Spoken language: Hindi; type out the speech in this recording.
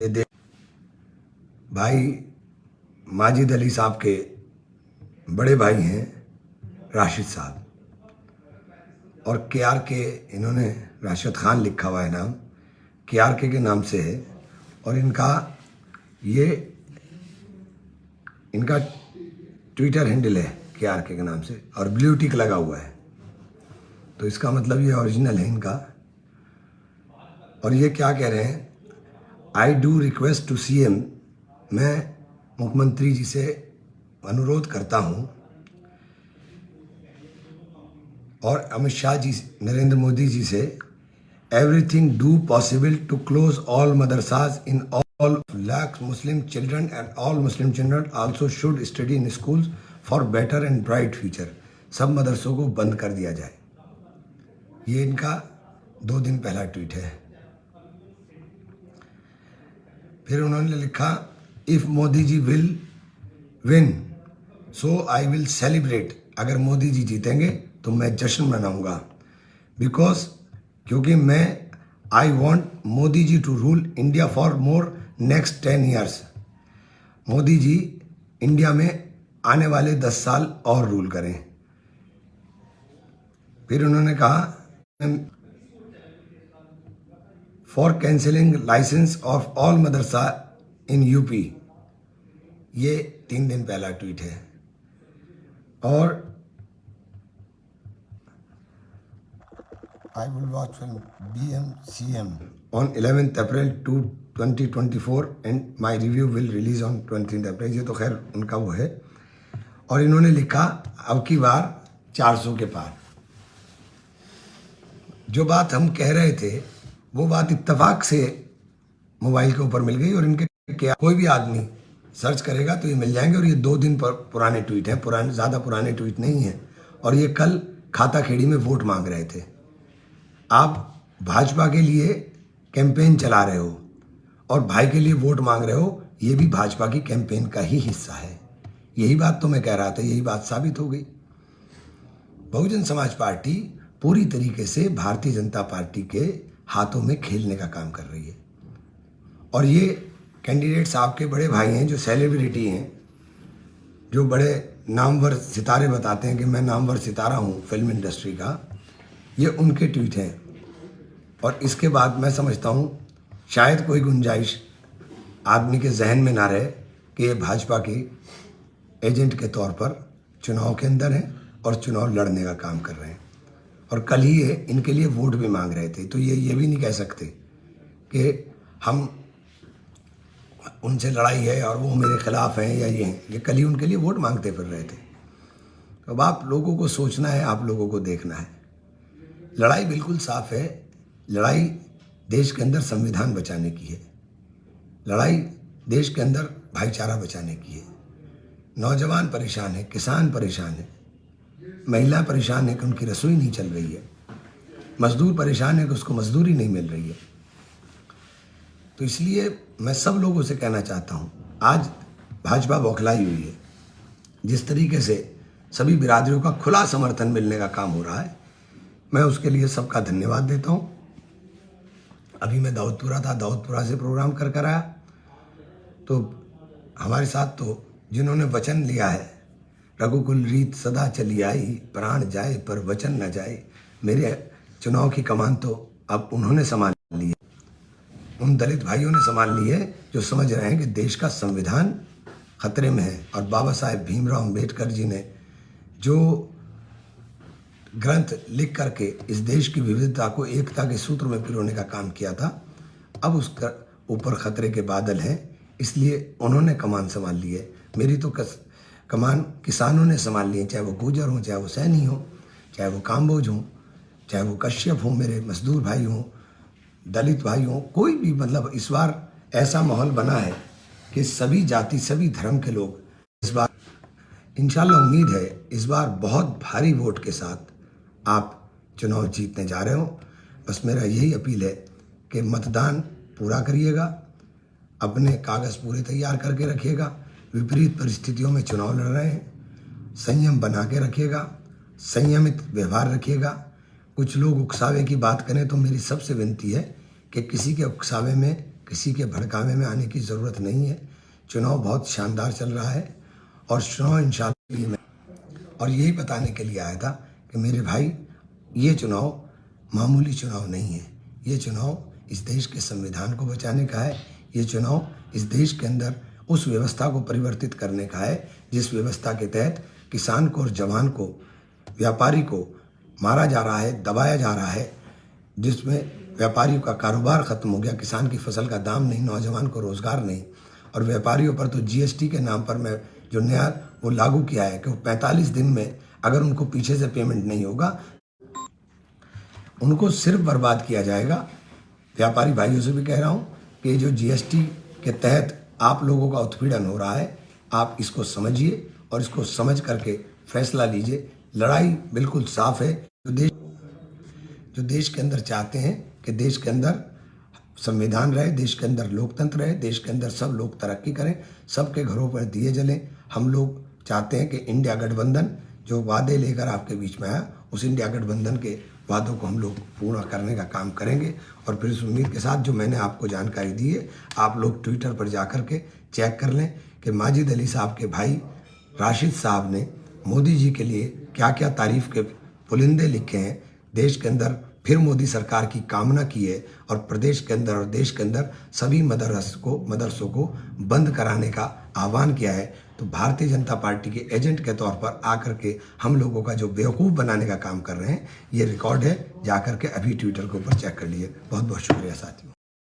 दे भाई माजिद अली साहब के बड़े भाई हैं राशिद साहब, और के इन्होंने राशिद खान लिखा हुआ है नाम, के नाम से है। और इनका ट्विटर हैंडल है के नाम से, और ब्लू टिक लगा हुआ है, तो इसका मतलब ये ओरिजिनल है इनका। और ये क्या कह रहे हैं, I do request to CM, मैं मुख्यमंत्री जी से अनुरोध करता हूँ, और अमित शाह जी, नरेंद्र मोदी जी से, everything do possible to close all madrasas in all lakhs Muslim children, and all Muslim children also should study in schools for better and bright future। सब मदरसों को बंद कर दिया जाए। ये इनका 2 दिन पहला ट्वीट है। फिर उन्होंने लिखा, if Modi ji will win so I will celebrate, अगर मोदी जी जीतेंगे तो मैं जश्न मनाऊंगा, क्योंकि मैं I want Modi ji to rule India for more next 10 years। Modi ji India में आने वाले 10 साल और रूल करें। फिर उन्होंने कहा, for cancelling license of all madrasa in UP. ये 3 दिन पहला ट्वीट है। और I will watch film BMCM on 11th April 2024 and my review will release on 20th April। ये तो खैर उनका वो है। और इन्होंने लिखा, अब की बार 400 के पार। जो बात हम कह रहे थे वो बात इत्तेफाक से मोबाइल के ऊपर मिल गई, और इनके क्या कोई भी आदमी सर्च करेगा तो ये मिल जाएंगे। और ये 2 दिन पुराने ट्वीट हैं, ज़्यादा पुराने ट्वीट नहीं हैं। और ये कल खाता खेड़ी में वोट मांग रहे थे। आप भाजपा के लिए कैंपेन चला रहे हो और भाई के लिए वोट मांग रहे हो, ये भी भाजपा की कैंपेन का ही हिस्सा है। यही बात तो मैं कह रहा था, यही बात साबित हो गई। बहुजन समाज पार्टी पूरी तरीके से भारतीय जनता पार्टी के हाथों में खेलने का काम कर रही है। और ये कैंडिडेट साहब के बड़े भाई हैं, जो सेलिब्रिटी हैं, जो बड़े नामवर सितारे बताते हैं कि मैं नामवर सितारा हूँ फिल्म इंडस्ट्री का, ये उनके ट्वीट हैं। और इसके बाद मैं समझता हूँ शायद कोई गुंजाइश आदमी के जहन में ना रहे कि ये भाजपा के एजेंट के तौर पर चुनाव के अंदर हैं और चुनाव लड़ने का काम कर रहे हैं। और कल ही ये इनके लिए वोट भी मांग रहे थे, तो ये भी नहीं कह सकते कि हम उनसे लड़ाई है और वो मेरे खिलाफ हैं या ये हैं। ये कल ही उनके लिए वोट मांगते फिर रहे थे। अब आप लोगों को सोचना है, आप लोगों को देखना है। लड़ाई बिल्कुल साफ है। लड़ाई देश के अंदर संविधान बचाने की है। लड़ाई देश के अंदर भाईचारा बचाने की है। नौजवान परेशान है, किसान परेशान है, महिला परेशान है कि उनकी रसोई नहीं चल रही है, मजदूर परेशान है कि उसको मजदूरी नहीं मिल रही है। तो इसलिए मैं सब लोगों से कहना चाहता हूँ, आज भाजपा बौखलाई हुई है। जिस तरीके से सभी बिरादरियों का खुला समर्थन मिलने का काम हो रहा है, मैं उसके लिए सबका धन्यवाद देता हूँ। अभी मैं दाऊदपुरा था, दाऊदपुरा से प्रोग्राम कर आया, तो हमारे साथ तो जिन्होंने वचन लिया है, रघुकुल रीत सदा चली आई, प्राण जाए पर वचन न जाए, मेरे चुनाव की कमान तो अब उन्होंने संभाल ली है। उन दलित भाइयों ने संभाल ली है जो समझ रहे हैं कि देश का संविधान खतरे में है। और बाबा साहेब भीमराव अम्बेडकर जी ने जो ग्रंथ लिख करके इस देश की विविधता को एकता के सूत्र में पिरोने का काम किया था, अब उसका ऊपर खतरे के बादल हैं, इसलिए उन्होंने कमान संभाल ली है। मेरी तो कमान किसानों ने संभाल ली है, चाहे वो गुर्जर हों, चाहे वो सैनी हों, चाहे वो काम्बोज हों, चाहे वो कश्यप हों, मेरे मजदूर भाई हों, दलित भाई हों, कोई भी। मतलब इस बार ऐसा माहौल बना है कि सभी जाति, सभी धर्म के लोग इस बार, इंशाल्लाह उम्मीद है इस बार बहुत भारी वोट के साथ आप चुनाव जीतने जा रहे हो। बस मेरा यही अपील है कि मतदान पूरा करिएगा, अपने कागज़ पूरे तैयार करके रखिएगा। विपरीत परिस्थितियों में चुनाव लड़ रहे हैं, संयम बना के रखिएगा, संयमित व्यवहार रखिएगा। कुछ लोग उकसावे की बात करें तो मेरी सबसे विनती है कि किसी के उकसावे में किसी के भड़कावे में आने की ज़रूरत नहीं है। चुनाव बहुत शानदार चल रहा है और चुनाव इंशाल्लाह में, और यही बताने के लिए आया था कि मेरे भाई, ये चुनाव मामूली चुनाव नहीं है। ये चुनाव इस देश के संविधान को बचाने का है। ये चुनाव इस देश के अंदर उस व्यवस्था को परिवर्तित करने का है जिस व्यवस्था के तहत किसान को और जवान को, व्यापारी को मारा जा रहा है, दबाया जा रहा है, जिसमें व्यापारियों का कारोबार ख़त्म हो गया, किसान की फसल का दाम नहीं, नौजवान को रोज़गार नहीं, और व्यापारियों पर तो जीएसटी के नाम पर मैं जो नया वो लागू किया है कि वो 45 दिन में अगर उनको पीछे से पेमेंट नहीं होगा, उनको सिर्फ बर्बाद किया जाएगा। व्यापारी भाइयों से भी कह रहा हूँ कि जो जीएसटी के तहत आप लोगों का उत्पीड़न हो रहा है, आप इसको समझिए और इसको समझ करके फैसला लीजिए। लड़ाई बिल्कुल साफ है। जो देश के अंदर चाहते हैं कि देश के अंदर संविधान रहे, देश के अंदर लोकतंत्र रहे, देश के अंदर सब लोग तरक्की करें, सबके घरों पर दिए जलें। हम लोग चाहते हैं कि इंडिया गठबंधन जो वादे लेकर आपके बीच में आया, उस इंडिया गठबंधन के वादों को हम लोग पूर्ण करने का काम करेंगे। और फिर इस उम्मीद के साथ जो मैंने आपको जानकारी दी है, आप लोग ट्विटर पर जाकर के चेक कर लें कि माजिद अली साहब के भाई राशिद साहब ने मोदी जी के लिए क्या क्या तारीफ़ के पुलिंदे लिखे हैं। देश के अंदर फिर मोदी सरकार की कामना की है और प्रदेश के अंदर और देश के अंदर सभी मदरसों को बंद कराने का आह्वान किया है। तो भारतीय जनता पार्टी के एजेंट के तौर पर आकर के हम लोगों का जो बेवकूफ़ बनाने का काम कर रहे हैं, ये रिकॉर्ड है, जाकर के अभी ट्विटर के ऊपर चेक कर लिए। बहुत बहुत शुक्रिया साथियों।